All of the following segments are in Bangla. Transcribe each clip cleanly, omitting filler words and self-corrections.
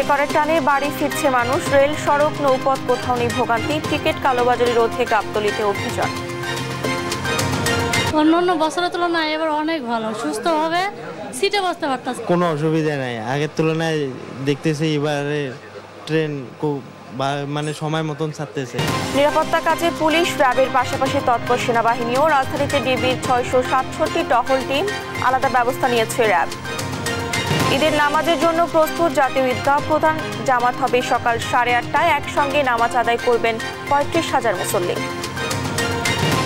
শেকড়ের টানে বাড়ি ফিরছে মানুষ। রেল, সড়ক, নৌপথ কোথাও নেই ভোগান্তি। টিকিট কালোবাজারি রোধে গাবতলীতে অভিযান। অন্যান্য বছরের তুলনায় এবার অনেক ভালো, সুস্থভাবে সিটে বসতে পারতাম, কোনো অসুবিধা নাই। আগের তুলনায় দেখতেছি এবারে ট্রেন মানে সময় মতন ছাড়তেছে। নিরাপত্তা কাজে পুলিশ, র্যাবের পাশাপাশি তৎপর সেনাবাহিনীও। রাজধানীতে ডিবির 667টি টহল টিম, আলাদা ব্যবস্থা নিয়েছে র্যাব। ঈদের নামাজের জন্য প্রস্তুত জাতীয় ঈদগাহ। প্রধান জামাত হবে সকাল 8:30টায়। একসঙ্গে নামাজ আদায় করবেন 35,000 মুসল্লি।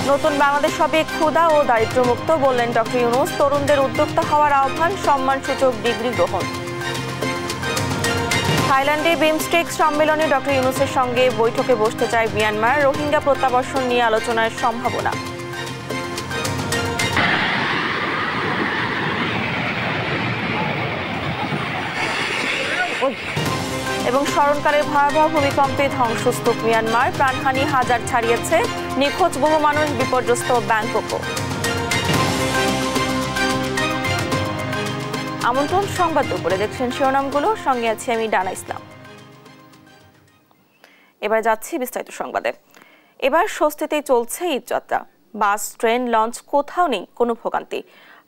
নতুন বাংলাদেশ হবে ক্ষুধা ও দারিদ্র্যমুক্ত, বললেন ডক্টর ইউনূস। তরুণদের উদ্যোক্তা হওয়ার আহ্বান, সম্মানসূচক ডিগ্রি গ্রহণ। থাইল্যান্ডে বিমস্টেক সম্মেলনে ডক্টর ইউনূসের সঙ্গে বৈঠকে বসতে চায় মিয়ানমার। রোহিঙ্গা প্রত্যাবর্ষণ নিয়ে আলোচনার সম্ভাবনা। এবং স্মরণকালের ভয়াবহ ভূমিকম্পে ধ্বংসস্তূপ মিয়ানমার। প্রাণহানি হাজার ছাড়িয়েছে, নিখোঁজ বহু মানুষ, বিপর্যস্ত ব্যাংককও। আমন্ত্রণ সংবাদ দুপুরে, দেখছেন শিরোনামগুলো, সঙ্গে আছি আমি ডানা ইসলাম। এবার যাচ্ছি বিস্তারিত সংবাদে। এবার স্বস্তিতেই চলছে ঈদযাত্রা। বাস, ট্রেন, লঞ্চ কোথাও নেই কোনো ভোগান্তি।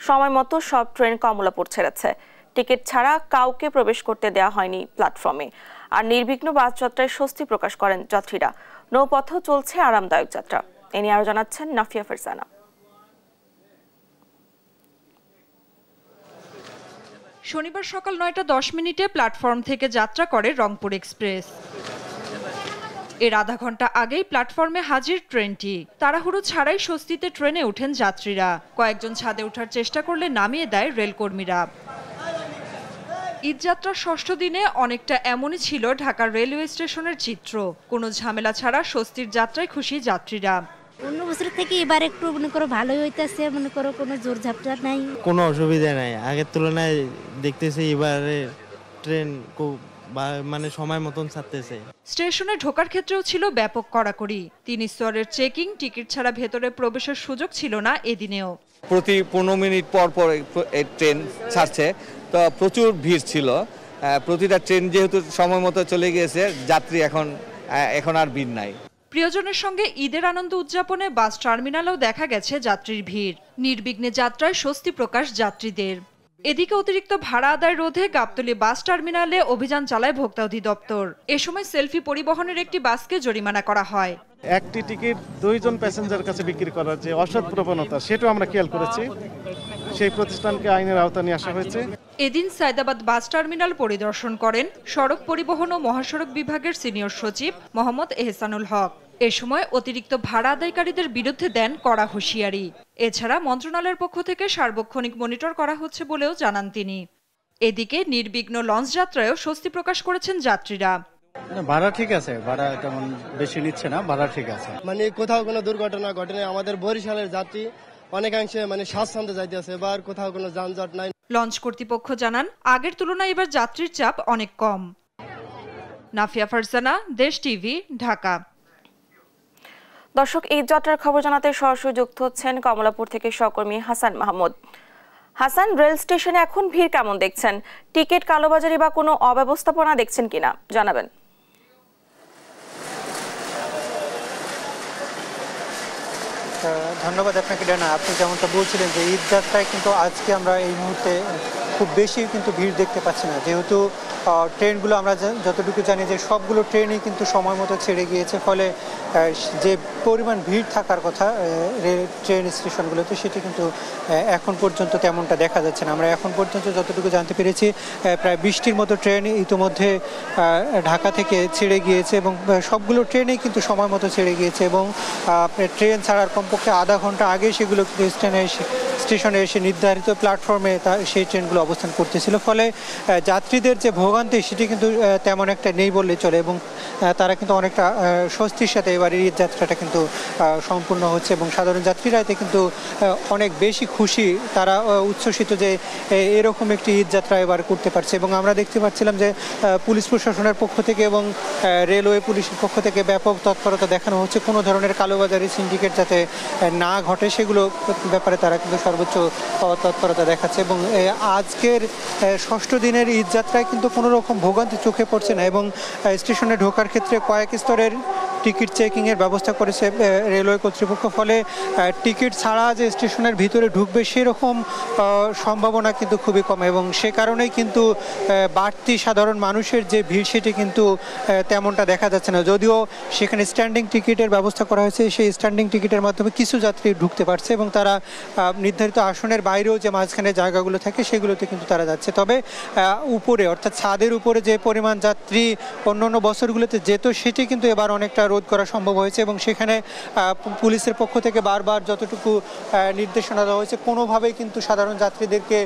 সময় মতো সব ট্রেন কমলাপুর ছেড়েছে। টিকিট ছাড়া কাউকে প্রবেশ করতে দেওয়া হয়নি প্ল্যাটফর্মে। আর নির্বিঘ্ন বাস যাত্রায় স্বস্তি প্রকাশ করেন যাত্রীরা। নৌপথেও চলছে আরামদায়ক যাত্রা। এ নিয়ে আরো জানাচ্ছেন নাফিয়া ফারজানা। শনিবার সকাল 9:10 প্ল্যাটফর্ম থেকে যাত্রা করে রংপুর এক্সপ্রেস। এর আধা ঘন্টা আগেই প্ল্যাটফর্মে হাজির ট্রেনটি। তাড়াহুড়ো ছাড়াই স্বস্তিতে ট্রেনে ওঠেন যাত্রীরা। কয়েকজন ছাদে ওঠার চেষ্টা করলে নামিয়ে দেয় রেলকর্মীরা। ঈদযাত্রার ষষ্ঠ দিনে অনেকটা এমনই ছিল ঢাকার রেলওয়ে স্টেশনের চিত্র। কোনো ঝামেলা ছাড়া স্বস্তির যাত্রায় খুশি যাত্রীরা। অন্য বছরের থেকে এবার একটু মনে করো ভালোই হইতেছে, মনে করো কোনো জোর ঝাপটা নাই, কোনো অসুবিধা নাই। আগের তুলনায় দেখতেছি এবারে ট্রেন মানে সময় মতন ছাড়তেছে। স্টেশনে ঢোকার ক্ষেত্রেও ছিল ব্যাপক কড়াকড়ি। 3 স্তরের চেকিং, টিকিট ছাড়া ভেতরে প্রবেশের সুযোগ ছিল না এদিনেও। প্রতি 15 মিনিট পর পর ট্রেন ছাড়ছে, তো প্রচুর ভিড় ছিল। প্রতিটা ট্রেন যেহেতু সময় মতো চলে গিয়েছে, যাত্রী এখন আর ভিড় নাই। প্রিয়জনের সঙ্গে ঈদের আনন্দ উদযাপনে বাস টার্মিনালেও দেখা গেছে যাত্রীর ভিড়। নির্বিঘ্নে যাত্রায় স্বস্তি প্রকাশ যাত্রীদের। এদিকে অতিরিক্ত ভাড়া আদায় রোধে গাবতলী বাস টার্মিনালে অভিযান চালায় ভোক্তা অধিদপ্তর। এ সময় সেলফি পরিবহনের একটি বাসকে জরিমানা করা হয়। একটি টিকিট 2 জন প্যাসেঞ্জার কাছে বিক্রি করার যে অসৎ প্রবণতা, সেটাও আমরা খেয়াল করেছি। সেই প্রতিষ্ঠানকে আইনের আওতায় নিয়ে আসা হয়েছে। এদিন সায়দাবাদ বাস টার্মিনাল পরিদর্শন করেন সড়ক পরিবহন ও মহাসড়ক বিভাগের সিনিয়র সচিব মোহাম্মদ এহসানুল হক। এ সময় অতিরিক্ত ভাড়া আদায়কারীদের বিরুদ্ধে দেন কড়া হুঁশিয়ারি। এছাড়া মন্ত্রণালয়ের পক্ষ থেকে সার্বক্ষণিক মনিটর করা হচ্ছে বলেও জানান তিনি। এদিকে নির্বিঘ্ন লঞ্চ যাত্রায়ও স্বস্তি প্রকাশ করেছেন যাত্রীরা। ভাড়া ঠিক আছে, ভাড়া তেমন বেশি নিচ্ছে না, ভাড়া ঠিক আছে। মানে কোথাও কোনো দুর্ঘটনা ঘটেনি। আমাদের বরিশালের যাত্রী অনেকাংশে স্বাচ্ছন্দ্যে যাইতেছে, এবার কোথাও কোনো যানজট নাই। লঞ্চ কর্তৃপক্ষ জানান, আগের তুলনায় এবার যাত্রীর চাপ অনেক কম। নাফিয়া ফারজানা, দেশ টিভি, ঢাকা। দর্শক, এই যাত্রার খবর জানাতে সরাসরি যুক্ত হচ্ছেন কমলাপুর থেকে সহকর্মী হাসান মাহমুদ। হাসান, রেল স্টেশনে এখন ভিড় কেমন দেখছেন? টিকিট কালোবাজারি বা কোনো অব্যবস্থাপনা দেখছেন কিনা জানাবেন। ধন্যবাদ আপনাকে ডানা। আপনি যেমনটা বলছিলেন যে ঈদ যাত্রায় কিন্তু আজকে আমরা এই মুহূর্তে খুব বেশি কিন্তু ভিড় দেখতে পাচ্ছি না, যেহেতু ট্রেনগুলো আমরা যতটুকু জানি যে সবগুলো ট্রেনই কিন্তু সময় মতো ছেড়ে গিয়েছে। ফলে যে পরিমাণ ভিড় থাকার কথা ট্রেন স্টেশনগুলোতে, সেটি কিন্তু এখন পর্যন্ত তেমনটা দেখা যাচ্ছে না। আমরা এখন পর্যন্ত যতটুকু জানতে পেরেছি প্রায় 20টির মতো ট্রেন ইতিমধ্যে ঢাকা থেকে ছেড়ে গিয়েছে এবং সবগুলো ট্রেনেই কিন্তু সময় মতো ছেড়ে গিয়েছে এবং ট্রেন ছাড়ার কমপক্ষে আধা ঘন্টা আগে সেগুলো স্টেশনে এসে নির্ধারিত প্ল্যাটফর্মে সেই ট্রেনগুলো অবস্থান করতেছিল। ফলে যাত্রীদের যে ভোগান্তি সেটি কিন্তু তেমন একটা নেই বললে চলে এবং তারা কিন্তু অনেকটা স্বস্তির সাথে এবারের ঈদ যাত্রাটা কিন্তু সম্পূর্ণ হচ্ছে এবং সাধারণ যাত্রীরা এতে কিন্তু অনেক বেশি খুশি। তারা উচ্ছ্বসিত যে এরকম একটি ঈদ যাত্রা এবার করতে পারছে এবং আমরা দেখতে পাচ্ছিলাম যে পুলিশ প্রশাসনের পক্ষ থেকে এবং রেলওয়ে পুলিশের পক্ষ থেকে ব্যাপক তৎপরতা দেখানো হচ্ছে কোনো ধরনের কালোবাজারি সিন্ডিকেট যাতে না ঘটে সেগুলো ব্যাপারে তারা কিন্তু সর্বোচ্চ তৎপরতা দেখাচ্ছে এবং আজকের ষষ্ঠ দিনের ঈদ যাত্রায় কিন্তু কোনো রকম ভোগান্তি চোখে পড়ছে না এবং স্টেশনে ঢোকার ক্ষেত্রে কয়েক স্তরের টিকিট চেকিংয়ের ব্যবস্থা করেছে রেলওয়ে কর্তৃপক্ষ। ফলে টিকিট ছাড়া যে স্টেশনের ভিতরে ঢুকবে সেরকম সম্ভাবনা কিন্তু খুবই কম এবং সে কারণেই কিন্তু বাড়তি সাধারণ মানুষের যে ভিড় সেটি কিন্তু তেমনটা দেখা যাচ্ছে না। যদিও সেখানে স্ট্যান্ডিং টিকিটের ব্যবস্থা করা হয়েছে, সেই স্ট্যান্ডিং টিকিটের মাধ্যমে কিছু যাত্রী ঢুকতে পারছে এবং তারা নির্ধারিত আসনের বাইরেও যে মাঝখানে জায়গাগুলো থাকে সেগুলোতে কিন্তু তারা যাচ্ছে। তবে উপরে অর্থাৎ ছাদের উপরে যে পরিমাণ যাত্রী অন্যান্য বছরগুলোতে যেত সেটি কিন্তু এবার অনেকটা রোধ করা সম্ভব হয়েছে এবং সেখানে পুলিশের পক্ষ থেকে বারবার যতটুকু নির্দেশনা দেওয়া হয়েছে কোনোভাবেই কিন্তু সাধারণ যাত্রীদেরকে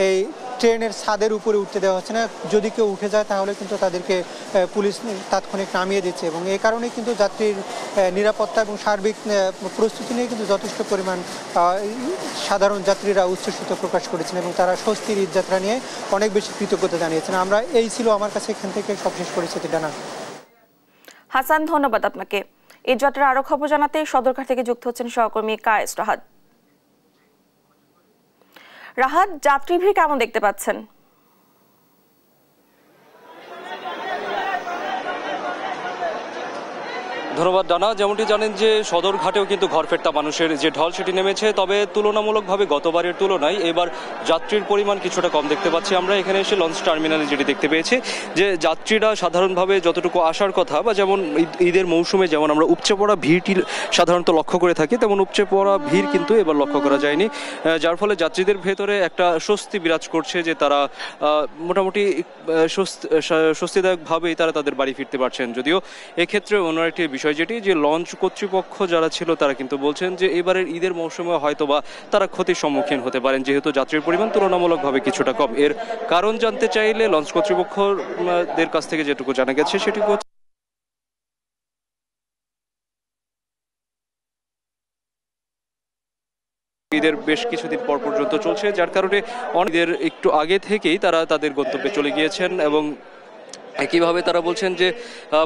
এই ট্রেনের ছাদের উপরে উঠতে দেওয়া হচ্ছে না। যদি কেউ উঠে যায় তাহলে কিন্তু তাদেরকে পুলিশ তাৎক্ষণিক নামিয়ে দিচ্ছে এবং এই কারণেই কিন্তু যাত্রীর নিরাপত্তা এবং সার্বিক প্রস্তুতি নিয়ে কিন্তু যথেষ্ট পরিমাণ সাধারণ যাত্রীরা উচ্ছ্বসিত প্রকাশ করেছেন এবং তারা স্বস্তির ঈদযাত্রা নিয়ে অনেক বেশি কৃতজ্ঞতা জানিয়েছেন। আমরা এই ছিল আমার কাছে এখান থেকে সবশেষ পরিস্থিতি ডানা। হাসান, ধন্যবাদ আপনাকে। এই যাত্রার আরো খবর জানাতে সদরঘাট থেকে যুক্ত হচ্ছেন সহকর্মী কায়েস রাহাত। রাহাত, যাত্রী ভিড় কেমন দেখতে পাচ্ছেন? ধন্যবাদ ডানা। যেমনটি জানেন যে সদরঘাটেও কিন্তু ঘর ফেরতা মানুষের যে ঢল সেটি নেমেছে, তবে তুলনামূলকভাবে গতবারের তুলনায় এবার যাত্রীর পরিমাণ কিছুটা কম দেখতে পাচ্ছি। আমরা এখানে এসে লঞ্চ টার্মিনালে যেটি দেখতে পেয়েছি যে যাত্রীরা সাধারণভাবে যতটুকু আসার কথা বা যেমন ঈদের মৌসুমে যেমন আমরা উপচে পড়া ভিড়টি সাধারণত লক্ষ্য করে থাকি, তেমন উপচে পড়া ভিড় কিন্তু এবার লক্ষ্য করা যায়নি, যার ফলে যাত্রীদের ভেতরে একটা স্বস্তি বিরাজ করছে যে তারা মোটামুটি স্বস্তিদায়কভাবেই তারা তাদের বাড়ি ফিরতে পারছেন। যদিও এক্ষেত্রে অন্য একটি বিষয় যেটি যে লঞ্চ কর্তৃপক্ষ যারা ছিল তারা কিন্তু বলছেন যে এবারের ঈদের মৌসুমে হয়তোবা তারা ক্ষতির সম্মুখীন হতে পারেন যেহেতু যাত্রীর পরিমাণ তুলনামূলকভাবে কিছুটা কম। এর কারণ জানতে চাইলে লঞ্চ কর্তৃপক্ষদের কাছ থেকে যেটুকু জানা গেছে সেটি ঈদের বেশ কিছুদিন পর পর্যন্ত চলছে, যার কারণে অনেকের একটু আগে থেকেই তারা তাদের গন্তব্যে চলে গিয়েছেন এবং একইভাবে তারা বলছেন যে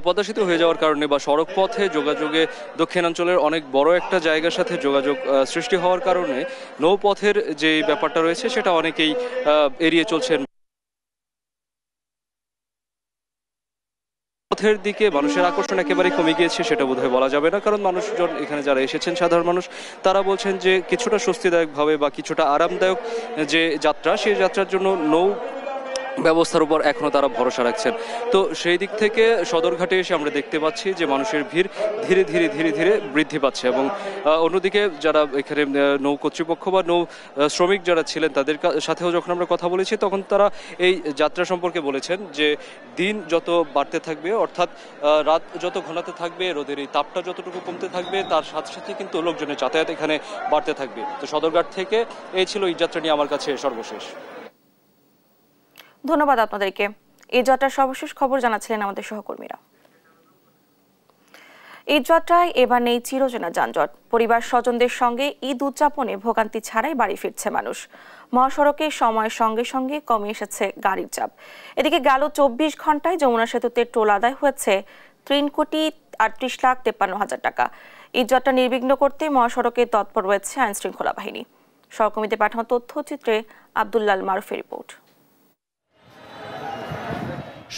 পদ্মা সেতু হয়ে যাওয়ার কারণে বা সড়ক পথে যোগাযোগে দক্ষিণাঞ্চলের অনেক বড় একটা জায়গার সাথে যোগাযোগ সৃষ্টি হওয়ার কারণে নৌপথের যে ব্যাপারটা রয়েছে সেটা অনেকেই এড়িয়ে চলছেন। পথের দিকে মানুষের আকর্ষণ একেবারে কমে গিয়েছে সেটা বোধহয় বলা যাবে না, কারণ মানুষজন এখানে যারা এসেছেন সাধারণ মানুষ তারা বলছেন যে কিছুটা স্বস্তিদায়কভাবে বা কিছুটা আরামদায়ক যে যাত্রা সেই যাত্রার জন্য নৌ ব্যবস্থার উপর এখনো তারা ভরসা রাখছেন। তো সেই দিক থেকে সদরঘাটে এসে আমরা দেখতে পাচ্ছি যে মানুষের ভিড় ধীরে ধীরে ধীরে ধীরে বৃদ্ধি পাচ্ছে এবং অন্যদিকে যারা এখানে নৌ কর্তৃপক্ষ বা নৌ শ্রমিক যারা ছিলেন তাদের সাথেও যখন আমরা কথা বলেছি তখন তারা এই যাত্রা সম্পর্কে বলেছেন যে দিন যত বাড়তে থাকবে অর্থাৎ রাত যত ঘনাতে থাকবে, রোদের এই তাপটা যতটুকু কমতে থাকবে তার সাথে সাথে কিন্তু লোকজনের যাতায়াত এখানে বাড়তে থাকবে। তো সদরঘাট থেকে এই ছিল এই যাত্রা নিয়ে আমার কাছে সর্বশেষ। ধন্যবাদ আপনাদেরকে। এই যাত্রার সর্বশেষ খবর জানাচ্ছিলেন আমাদের সহকর্মীরা। ঈদ যাত্রায় এবার নেই চিরচেনা যানজট। পরিবার স্বজনদের সঙ্গে ঈদ উদযাপনে ভোগান্তি ছাড়াই বাড়ি ফিরছে মানুষ। মহাসড়কে সময়ের সঙ্গে সঙ্গে কমে এসেছে গাড়ির চাপ। এদিকে গেল 24 ঘন্টায় যমুনা সেতুতে টোল আদায় হয়েছে 3,38,53,000 টাকা। ঈদ যাত্রা নির্বিঘ্ন করতে মহাসড়কে তৎপর রয়েছে আইনশৃঙ্খলা বাহিনী। সহকর্মীদের পাঠানো তথ্যচিত্রে আব্দুল্লাল মারুফের রিপোর্ট।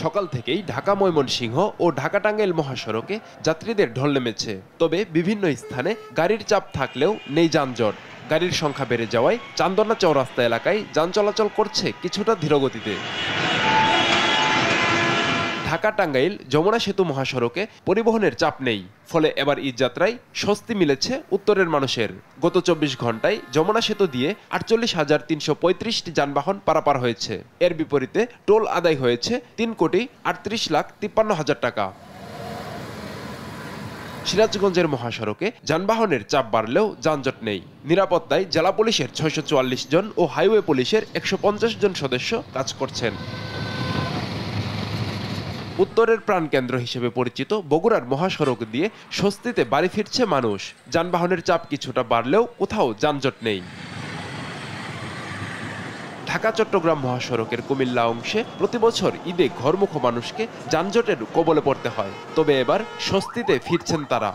সকাল থেকেই ঢাকা ময়মনসিংহ ও ঢাকা টাঙ্গাইল মহাসড়কে যাত্রীদের ঢল নেমেছে, তবে বিভিন্ন স্থানে গাড়ির চাপ থাকলেও নেই যানজট। গাড়ির সংখ্যা বেড়ে যাওয়ায় চান্দনা চৌরাস্তা এলাকায় যান চলাচল করছে কিছুটা ধীরগতিতে। ঢাকা টাঙ্গাইল যমুনা সেতু মহাসড়কে পরিবহনের চাপ নেই, ফলে এবার ঈদ যাত্রায় স্বস্তি মিলেছে উত্তরের মানুষের। গত 24 ঘন্টায় যমুনা সেতু দিয়ে 48,335টি যানবাহন পারাপার হয়েছে। এর বিপরীতে টোল আদায় হয়েছে 3,38,53,000 টাকা। সিরাজগঞ্জের মহাসড়কে যানবাহনের চাপ বাড়লেও যানজট নেই। নিরাপত্তায় জেলা পুলিশের 644 জন ও হাইওয়ে পুলিশের 150 জন সদস্য কাজ করছেন। উত্তরের প্রাণকেন্দ্র হিসেবে পরিচিত বগুড়ার মহাসড়ক দিয়ে স্বস্তিতে বাড়ি ফিরছে মানুষ। যানবাহনের চাপ কিছুটা বাড়লেও কোথাও যানজট নেই। ঢাকা চট্টগ্রাম মহাসড়কের কুমিল্লা অংশে প্রতিবছর ঈদে ঘরমুখো মানুষকে যানজটের কবলে পড়তে হয়, তবে এবার স্বস্তিতে ফিরছেন তারা।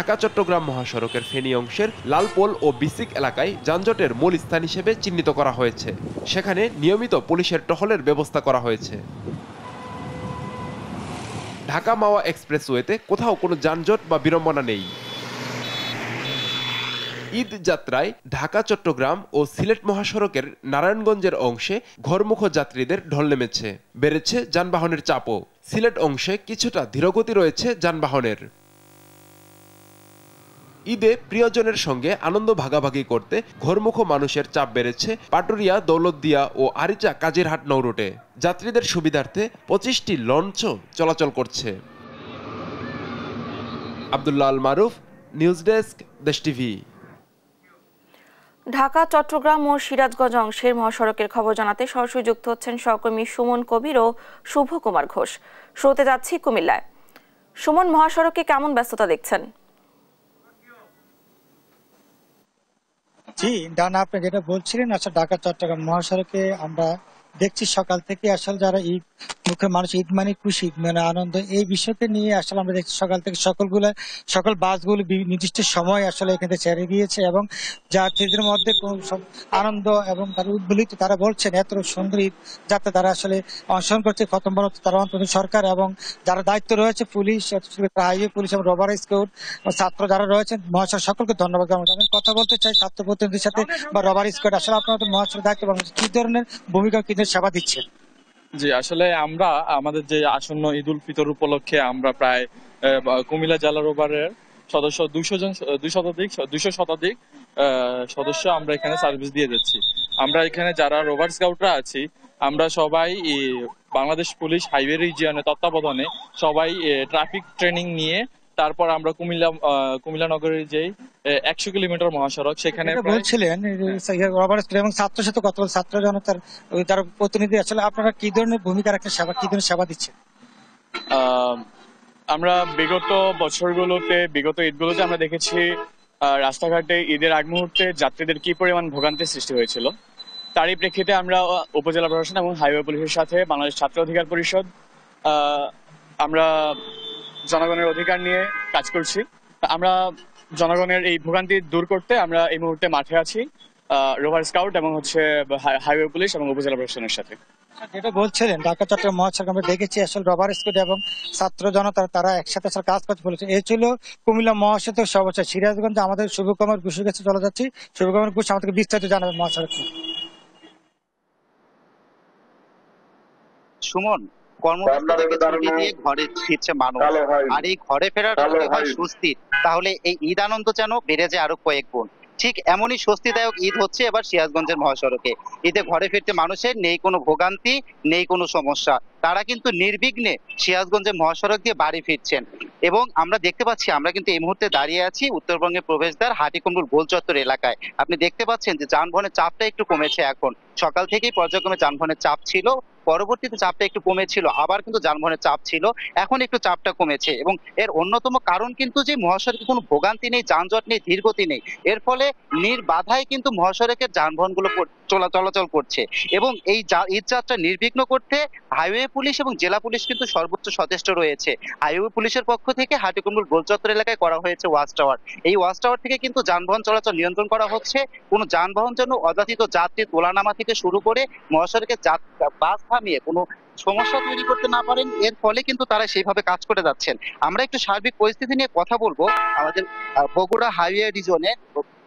ঢাকা চট্টগ্রাম মহাসড়কের ফেনী অংশের লালপোল ও বিসিক এলাকায় যানজটের মূল স্থান হিসেবে চিহ্নিত করা হয়েছে। সেখানে নিয়মিত পুলিশের টহলের ব্যবস্থা করা হয়েছে। ঢাকা মাওয়া এক্সপ্রেসওয়েতে কোথাও কোনো যানজট বা বিড়ম্বনা নেই। ঈদ যাত্রায় ঢাকা চট্টগ্রাম ও সিলেট মহাসড়কের নারায়ণগঞ্জের অংশে ঘরমুখ যাত্রীদের ঢল নেমেছে। বেড়েছে যানবাহনের চাপও। সিলেট অংশে কিছুটা ধীরগতি রয়েছে যানবাহনের। ঈদে প্রিয়জনের সঙ্গে আনন্দ ভাগাভাগি করতে ঘরমুখ মানুষের চাপ বেড়েছে পাটুরিয়া, দৌলতদিয়া ও আরিচা কাজিরহাট নৌরুটে। যাত্রীদের সুবিধার্থে 25টি লঞ্চও চলাচল করছে। আব্দুল্লাহ আল মারুফ, news desk, Desh TV. Dhaka, Chittagong ও সিরাজগঞ্জ অংশের মহাসড়কের খবর জানাতে সরাসরি যুক্ত হচ্ছেন সহকর্মী সুমন কবির ও শুভ কুমার ঘোষ। শুরুতে যাচ্ছি কুমিল্লায়। সুমন, মহাসড়কে কেমন ব্যস্ততা দেখছেন? জি ডানা, আপনি যেটা বলছিলেন, আসলে ঢাকা চট্টগ্রাম মহাসড়কে আমরা দেখছি সকাল থেকে আসলে যারা ঈদ মুখে মানুষ, ঈদ মানে খুশি, মানে আনন্দ, এই বিষয়কে নিয়ে আসলে আমরা দেখছি সকাল থেকে সকল বাসগুলো নির্দিষ্ট সময় আসলে এখানে ছেড়ে গিয়েছে এবং যাত্রীদের মধ্যে আনন্দ এবং তারা উদ্বেলিত। তারা বলছেন এত সুন্দর ঈদ যাত্রা তারা আসলে অংশগ্রহণ করছে প্রথমবার। তারা অন্তত সরকার এবং যারা দায়িত্ব রয়েছে, পুলিশ, হাইওয়ে পুলিশ এবং রবার স্কাউট, ছাত্র যারা রয়েছেন, মহাসড়ক সকলকে ধন্যবাদ জানাই। কথা বলতে চাই ছাত্র প্রতিনিধির সাথে বা রবার স্কাউট, আসলে আপনারা তো মহাসড়ক দায়িত্ব পালন কি ধরনের ভূমিকা, কি সেবা দিচ্ছে? জি, আসলে আমরা আমাদের যে আসন্ন ঈদ উল ফিতর উপলক্ষে আমরা প্রায় কুমিল্লা জেলা রোভারের সদস্য 200 শতাধিক সদস্য আমরা এখানে সার্ভিস দিয়ে যাচ্ছি। আমরা এখানে যারা রোভার স্কাউটরা আছি, আমরা সবাই বাংলাদেশ পুলিশ হাইওয়ে রিজিয়নের তত্ত্বাবধানে সবাই ট্রাফিক ট্রেনিং নিয়ে তারপর আমরা কুমিল্লা নগরের যে 100 কিলোমিটার মহাসড়ক সেখানে বলছিলেন রবার স্কুল এবং ছাত্রের সাথে কথা বল, ছাত্র জনতার যারা প্রতিনিধি, আসলে আপনারা কি ধরনের ভূমিকা রাখেন, সেবা কি ধরনের সেবা দিচ্ছেন? আমরা বিগত বছরগুলোতে, বিগত ঈদগুলোতে আমরা দেখেছি রাস্তাঘাটে ঈদের আগ মুহূর্তে যাত্রীদের কি পরিমাণ ভোগান্তির সৃষ্টি হয়েছিল। তারই প্রেক্ষিতে আমরা উপজেলা প্রশাসন এবং হাইওয়ে পুলিশের সাথে বাংলাদেশ ছাত্র অধিকার পরিষদ আমরা জনগণের অধিকার নিয়ে কাজ করছি। আমরা জনগণের এই ভোগান্তি দূর করতে আমরা এই মুহূর্তে মাঠে আছি রোভার স্কাউট এবং হাইওয়ে পুলিশ এবং উপজেলা প্রশাসনের সাথে। যেটা বলছিলেন ঢাকা চট্টগ্রাম মহাসড়ক আমরা দেখেছি আসলে রবার স্কাউট এবং ছাত্র জনতা তারা একসাথে আসলে কাজ করতে বলেছে। এই ছিল কুমিল্লা মহাসড়ক সর্বোচ্চ। সিরাজগঞ্জ আমাদের শুভকুমার ঘোষের কাছে চলে যাচ্ছি। শুভকুমার ঘোষ আমাদেরকে বিস্তারিত জানাবেন মহাসড়ক। সুমন, কর্মব্যস্ত থেকে ছুটি দিয়ে ঘরে ফিরছে মানুষ, আর এই ঘরে ফেরার যদি হয় স্বস্তির, তাহলে এই ঈদ আনন্দ যেন বেড়ে যায় আরো কয়েক গুণ। ঠিক এমনই স্বস্তিদায়ক ঈদ হচ্ছে এবার সিরাজগঞ্জের মহাসড়কে। ঈদে ঘরে ফিরতে মানুষের নেই কোনো ভোগান্তি, নেই কোনো সমস্যা। তারা কিন্তু নির্বিঘ্নে সিরাজগঞ্জের মহাসড়ক দিয়ে বাড়ি ফিরছেন। এবং আমরা দেখতে পাচ্ছি, আমরা কিন্তু এই মুহূর্তে দাঁড়িয়ে আছি উত্তরবঙ্গের প্রবেশদ্বার হাটিকুমরুল গোল চত্বর এলাকায়। আপনি দেখতে পাচ্ছেন যে যানবাহনের চাপটা একটু কমেছে এখন। সকাল থেকেই পর্যায়ক্রমে যানবাহনের চাপ ছিল, পরবর্তীতে চাপটা একটু কমেছিল, আবার কিন্তু যানবাহনের চাপ ছিল, এখন একটু চাপটা কমেছে। এবং এর অন্যতম কারণ কিন্তু যে মহাসড়কে কোনো ভোগান্তি নেই, যানজট নেই, ধীরগতি নেই। এর ফলে নির্বাধায় কিন্তু মহাসড়কের যানবাহনগুলো চলাচল করছে। এবং এই ঈদ যাত্রা নির্বিঘ্ন করতে হাইওয়ে পুলিশ এবং জেলা পুলিশ কিন্তু সর্বোচ্চ সচেষ্ট রয়েছে। হাইওয়ে পুলিশের পক্ষ থেকে হাটিকুমরুল গোল চত্বর এলাকায় করা হয়েছে ওয়াচ টাওয়ার। এই ওয়াচ টাওয়ার থেকে কিন্তু যানবাহন চলাচল নিয়ন্ত্রণ করা হচ্ছে। কোনো যানবাহন যেন অযাচিত যাত্রী তোলানামা থেকে শুরু করে মহাসড়কে বাস থামিয়ে কোনো সমস্যা তৈরি করতে না পারেন, এর ফলে কিন্তু তারা সেইভাবে কাজ করে যাচ্ছেন। আমরা একটু সার্বিক পরিস্থিতি নিয়ে কথা বলবো আমাদের বগুড়া হাইওয়ে রিজনের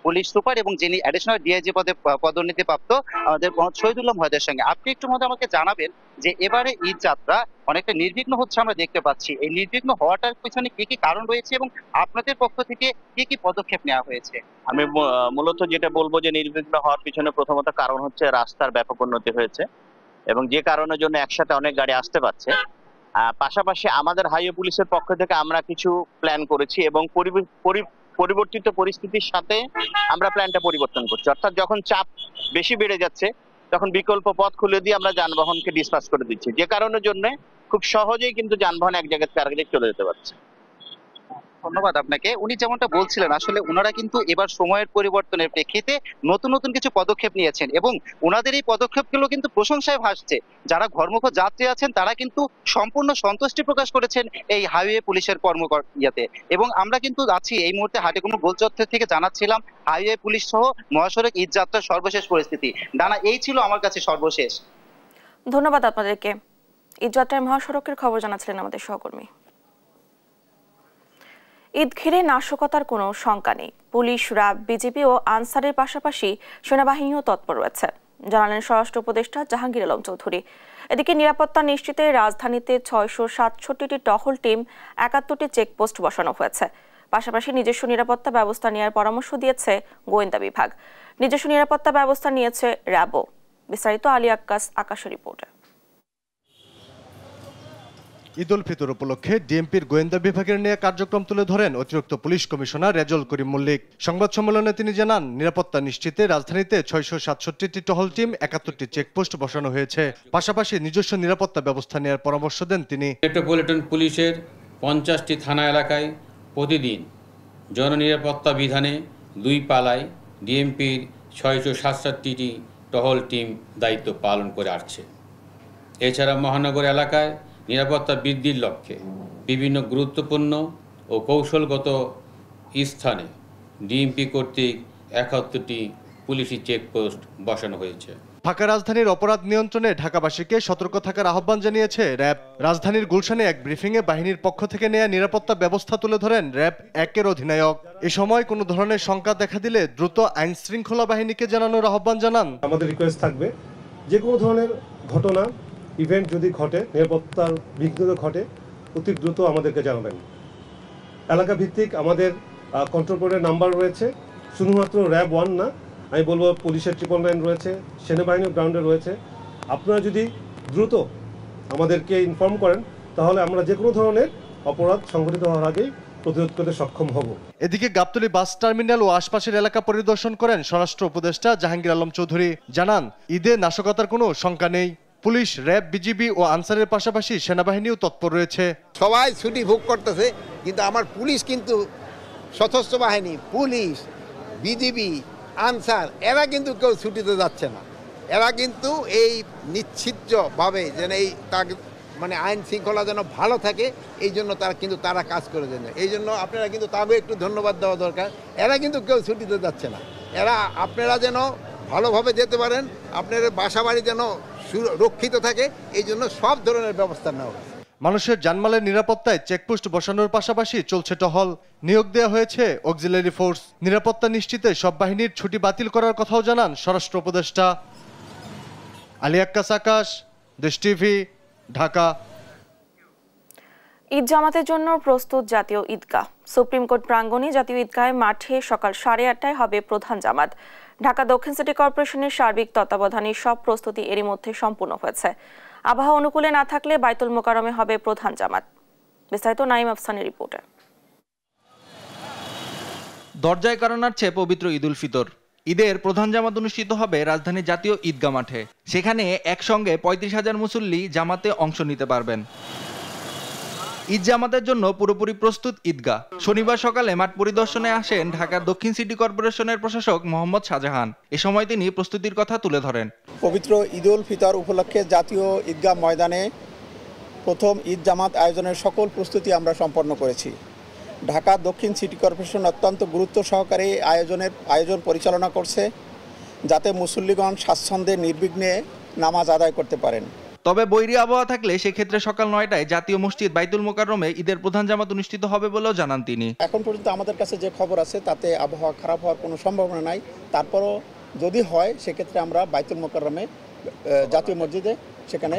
পুলিশ সুপার এবং যিনি অ্যাডিশনাল ডিআইজি পদে পদোন্নতি প্রাপ্ত আমাদের শহীদুল্লাহ মহোদয়ের সঙ্গে। আপনি একটু মধ্যে আমাকে জানাবেন যে এবারে ঈদ যাত্রা অনেকটা নির্বিঘ্ন হচ্ছে আমরা দেখতে পাচ্ছি। এই নির্বিঘ্ন হওয়াটার পিছনে কি কি কারণ রয়েছে এবং আপনাদের পক্ষ থেকে কি কি পদক্ষেপ নেওয়া হয়েছে? আমি মূলত যেটা বলবো যে নির্বিঘ্ন হওয়ার পিছনে প্রথমত কারণ হচ্ছে রাস্তার ব্যাপক উন্নতি হয়েছে এবং যে কারণের জন্য একসাথে অনেক গাড়ি আসতে পারছে। পাশাপাশি আমাদের হাইওয়ে পুলিশের পক্ষ থেকে আমরা কিছু প্ল্যান করেছি এবং পরিবর্তিত পরিস্থিতির সাথে আমরা প্ল্যানটা পরিবর্তন করছি। অর্থাৎ যখন চাপ বেশি বেড়ে যাচ্ছে তখন বিকল্প পথ খুলে দিয়ে আমরা যানবাহনকে ডিসপাস করে দিচ্ছি, যে কারণের জন্য খুব সহজেই কিন্তু যানবাহন এক জায়গা থেকে আরেক জায়গায় চলে যেতে পারছে। ধন্যবাদ আপনাকে। উনি যেমনটা বলছিলেন, আসলে ওনারা কিন্তু এবার সময়ের পরিবর্তনের প্রেক্ষিতে নতুন নতুন কিছু পদক্ষেপ নিয়েছেন এবং ওনাদের এই পদক্ষেপগুলো কিন্তু প্রশংসায় ভাসছে। যারা ঘরমুখ যাত্রী আছেন তারা কিন্তু সম্পূর্ণ সন্তুষ্টি প্রকাশ করেছেন এই হাইওয়ে পুলিশের কর্মকর্তাতে। এবং আমরা কিন্তু আছি এই মুহূর্তে হাটিকুমুর গোলচত্বর থেকে জানাচ্ছিলাম হাইওয়ে পুলিশ সহ মহাসড়ক ঈদ যাত্রার সর্বশেষ পরিস্থিতি। ডানা, এই ছিল আমার কাছে সর্বশেষ। ধন্যবাদ আপনাদেরকে। ঈদ যাত্রায় মহাসড়কের খবর জানাচ্ছিলেন আমাদের সহকর্মী। ঈদ ঘিরে নাশকতার কোনো শঙ্কা নেই। পুলিশ, র্যাব, বিজিবি ও আনসারের পাশাপাশি সেনাবাহিনীও তৎপর রয়েছে, জানালেন স্বরাষ্ট্র উপদেষ্টা জাহাঙ্গীর আলম চৌধুরী। এদিকে নিরাপত্তা নিশ্চিতে রাজধানীতে 667টি টহল টিম, 71টি চেকপোস্ট বসানো হয়েছে। পাশাপাশি নিজস্ব নিরাপত্তা ব্যবস্থা নেওয়ার পরামর্শ দিয়েছে গোয়েন্দা বিভাগ। নিজস্ব নিরাপত্তা ব্যবস্থা নিয়েছে র্যাবও। বিস্তারিত আলী আকাশের রিপোর্টে। ঈদ উল ফিতর উপলক্ষে ডিএমপির গোয়েন্দা বিভাগের নিয়ে কার্যক্রম তুলে ধরেন অতিরিক্ত পুলিশ কমিশনার রেজল করিম মল্লিক। সংবাদ সম্মেলনে তিনি জানান, নিরাপত্তা নিশ্চিতে রাজধানীতে 667টি টহল টিম, 71টি চেকপোস্ট বসানো হয়েছে। পাশাপাশি নিজস্ব নিরাপত্তা ব্যবস্থা নেওয়ার পরামর্শ দেন তিনি। মেট্রোপলিটন পুলিশের 50টি থানা এলাকায় প্রতিদিন জননিরাপত্তা বিধানে 2 পালায় ডিএমপির 667টি টহল টিম দায়িত্ব পালন করে আসছে। এছাড়া মহানগর এলাকায় নিরাপত্তা বৃদ্ধির লক্ষ্যে বিভিন্ন গুরুত্বপূর্ণ ও কৌশলগত স্থানে ডিএমপি কর্তৃক 71টি পুলিশি চেকপোস্ট বসানো হয়েছে। ফাঁকা রাজধানীর অপরাধ নিয়ন্ত্রণে ঢাকাবাসীকে সতর্ক থাকার আহ্বান জানিয়েছে র্যাব। রাজধানীর গুলশানে এক ব্রিফিংয়ে বাহিনীর পক্ষ থেকে নেয়া নিরাপত্তা ব্যবস্থা তুলে ধরেন র্যাব 1-এর অধিনায়ক। এ সময় কোনো ধরনের শঙ্কা দেখা দিলে দ্রুত আইন শৃঙ্খলা বাহিনীকে জানানোর আহ্বান জানান। আমাদের রিকোয়েস্ট থাকবে, যে কোনো ধরনের ঘটনা, ইভেন্ট যদি ঘটে, নিরাপত্তার বিঘ্ন ঘটে, অতি দ্রুত আমাদেরকে জানাবেন। এলাকা ভিত্তিক আমাদের কন্ট্রোল বোর্ডের নাম্বার রয়েছে, শুধুমাত্র র্যাব 1 না, আমি বলবো পুলিশের 999 রয়েছে, সেনাবাহিনীর গ্রাউন্ডে রয়েছে। আপনারা যদি দ্রুত আমাদেরকে ইনফর্ম করেন তাহলে আমরা যে কোনো ধরনের অপরাধ সংঘটিত হওয়ার আগেই প্রতিরোধ করতে সক্ষম হব। এদিকে গাবতলী বাস টার্মিনাল ও আশপাশের এলাকা পরিদর্শন করেন স্বরাষ্ট্র উপদেষ্টা জাহাঙ্গীর আলম চৌধুরী। জানান, ঈদে নাশকতার কোনো শঙ্কা নেই। পুলিশ, র্যাব, বিজিবি ও আনসারের পাশাপাশি সেনাবাহিনীও তৎপর রয়েছে। সবাই ছুটি ভোগ করতেছে, কিন্তু আমার পুলিশ কিন্তু সশস্ত্র বাহিনী, পুলিশ, বিজিবি, আনসার, এরা কিন্তু কেউ ছুটিতে যাচ্ছে না। এরা কিন্তু এই নিশ্চিতভাবে যেন এই মানে আইন শৃঙ্খলা যেন ভালো থাকে, এই জন্য তারা কাজ করে দেন। এই জন্য আপনারা কিন্তু তাকে একটু ধন্যবাদ দেওয়া দরকার। এরা কিন্তু কেউ ছুটিতে যাচ্ছে না। এরা আপনারা যেন ভালোভাবে যেতে পারেন, আপনার বাসা বাড়ি যেন সুরক্ষিত থাকে, এই জন্য সব ধরনের ব্যবস্থা নেওয়া হয়। মানুষের জানমালের নিরাপত্তায় চেকপোস্ট বসানোর পাশাপাশি চলছে টহল। নিয়োগ দেওয়া হয়েছে অক্সিলারি ফোর্স। নিরাপত্তা নিশ্চিতে সব বাহিনীর ছুটি বাতিল করার কথাও জানান স্বরাষ্ট্র উপদেষ্টা। আলী আকাশ, দেশ টিভি, ঢাকা। ঈদ জামাতের জন্য প্রস্তুত জাতীয় ঈদগাহ। সুপ্রিম কোর্ট প্রাঙ্গণে জাতীয় ঈদগাহের মাঠে সকাল 8:30টায় হবে প্রধান জামাত। ঢাকা দক্ষিণ সিটি কর্পোরেশনের সার্বিক তত্ত্বাবধানে সব প্রস্তুতি এরই মধ্যে সম্পূর্ণ হয়েছে। আবহাওয়া অনুকূলে না থাকলে বাইতুল মোকাররমে হবে প্রধান জামাত। বিস্তারিত নাইম আফসানের রিপোর্টে। দরজায় কারো নাড়ছে পবিত্র ঈদ উল ফিতর। ঈদের প্রধান জামাত অনুষ্ঠিত হবে রাজধানীর জাতীয় ঈদগাহ মাঠে। সেখানে একসঙ্গে 35,000 মুসল্লি জামাতে অংশ নিতে পারবেন। ঈদ জামাতের জন্য পুরোপুরি প্রস্তুত ঈদগাহ। শনিবার সকালে মাঠ পরিদর্শনে আসেন ঢাকার দক্ষিণ সিটি কর্পোরেশনের প্রশাসক মোহাম্মদ শাহজাহান। এ সময় তিনি প্রস্তুতির কথা তুলে ধরেন। পবিত্র ঈদ উল ফিতর উপলক্ষে জাতীয় ঈদগাহ ময়দানে প্রথম ঈদ জামাত আয়োজনের সকল প্রস্তুতি আমরা সম্পন্ন করেছি। ঢাকা দক্ষিণ সিটি কর্পোরেশন অত্যন্ত গুরুত্ব সহকারে আয়োজন পরিচালনা করছে, যাতে মুসল্লিগণ স্বাচ্ছন্দ্যে নির্বিঘ্নে নামাজ আদায় করতে পারেন। তবে বৈরী আবহাওয়া থাকলে সেক্ষেত্রে সকাল 9টায় জাতীয় মসজিদ বাইতুল মোকাররমে ঈদের প্রধান জামাত অনুষ্ঠিত হবে বলেও জানান তিনি। এখন পর্যন্ত আমাদের কাছে যে খবর আছে তাতে আবহাওয়া খারাপ হওয়ার কোনো সম্ভাবনা নাই। তারপরও যদি হয় সেক্ষেত্রে আমরা বাইতুল মোকাররমে জাতীয় মসজিদে সেখানে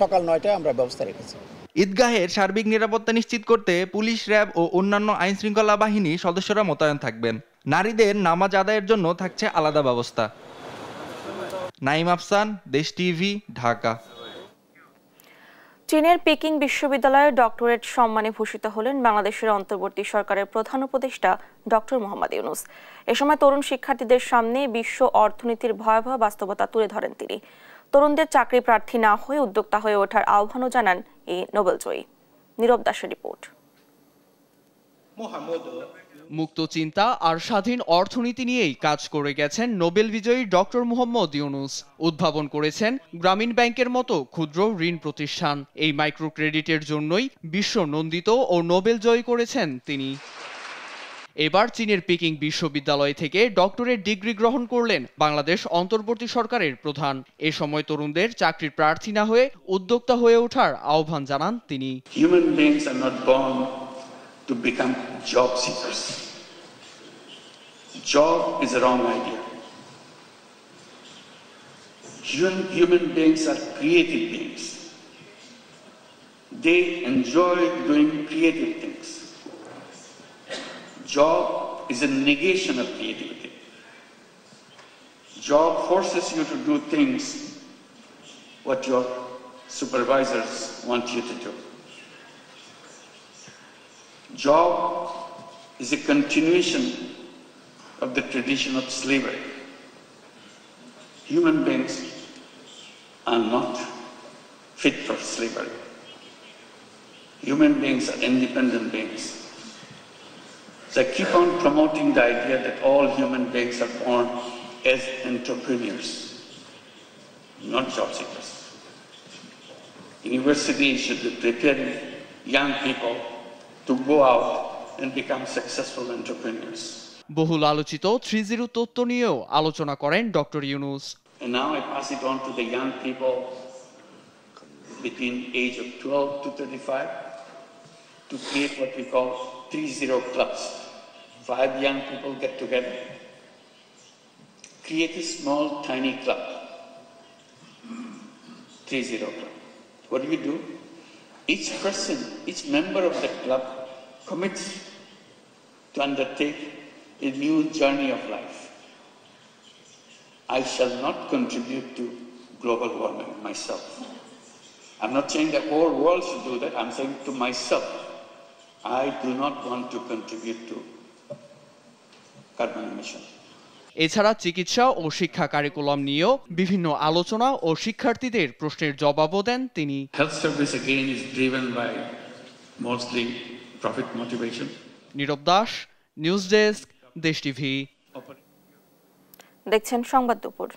সকাল 9টায় আমরা ব্যবস্থা রেখেছি। ঈদগাহের সার্বিক নিরাপত্তা নিশ্চিত করতে পুলিশ, র্যাব ও অন্যান্য আইন শৃঙ্খলা বাহিনী সদস্যরা মোতায়েন থাকবেন। নারীদের নামাজ আদায়ের জন্য থাকছে আলাদা ব্যবস্থা। নাইম আফসান, দেশ টিভি, ঢাকা। চীনের পেকিং বিশ্ববিদ্যালয়ের ডক্টরেট সম্মানে ভূষিত হলেন বাংলাদেশের অন্তর্বর্তী সরকারের প্রধান উপদেষ্টা ডক্টর মোহাম্মদ ইউনূস। এ সময় তরুণ শিক্ষার্থীদের সামনে বিশ্ব অর্থনীতির ভয়াবহ বাস্তবতা তুলে ধরেন তিনি। তরুণদের চাকরি প্রার্থী না হয়ে উদ্যোক্তা হয়ে ওঠার আহ্বানও জানান এই নোবেলজয়ী। নীরব দাসের রিপোর্ট। মুক্ত চিন্তা আর স্বাধীন অর্থনীতি নিয়েই কাজ করে গেছেন নোবেল বিজয়ী ডক্টর মোহাম্মদ ইউনূস। উদ্ভাবন করেছেন গ্রামীণ ব্যাংকের মতো ক্ষুদ্র ঋণ প্রতিষ্ঠান। এই মাইক্রো ক্রেডিটের জন্যই বিশ্ব নন্দিত ও নোবেল জয়ী করেছেন তিনি। এবার চীনের পিকিং বিশ্ববিদ্যালয় থেকে ডক্টরেট ডিগ্রি গ্রহণ করলেন বাংলাদেশ অন্তর্বর্তী সরকারের প্রধান। এ সময় তরুণদের চাকরির প্রার্থী না হয়ে উদ্যোক্তা হয়ে ওঠার আহ্বান জানান তিনি। Human beings are not born to become job seekers. Job is a wrong idea. Human beings are creative beings. They enjoy doing creative things. Job is a negation of creativity. Job forces you to do things what your supervisors want you to do. Job is a continuation of the tradition of slavery. Human beings are not fit for slavery. Human beings are independent beings. So I keep on promoting the idea that all human beings are born as entrepreneurs, not job seekers. Universities should be preparing young people to go out and become successful entrepreneurs. বহুল আলোচিত 3-0 তত্ত্ব নিয়েও আলোচনা করেন doctor Yunus. And now I pass it on to the young people between age of 12 to 35 to create what we call 3-0 clubs. 5 young people get together, create a small, tiny club, 3-0 club. What do? Each person, each member of that club commits to undertake a new journey of life. I shall not contribute to global warming myself. I'm not saying the whole world should do that. I'm saying to myself, I do not want to contribute to carbon emission. এছাড়া চিকিৎসা ও শিক্ষা কারিকুলাম নিয়েও বিভিন্ন আলোচনা ও শিক্ষার্থীদের প্রশ্নের জবাবও দেন তিনি। Health service again is driven by mostly profit motivation. Nirab Das, news desk, Desh TV. দেখছেন সংবাদ দুপুর।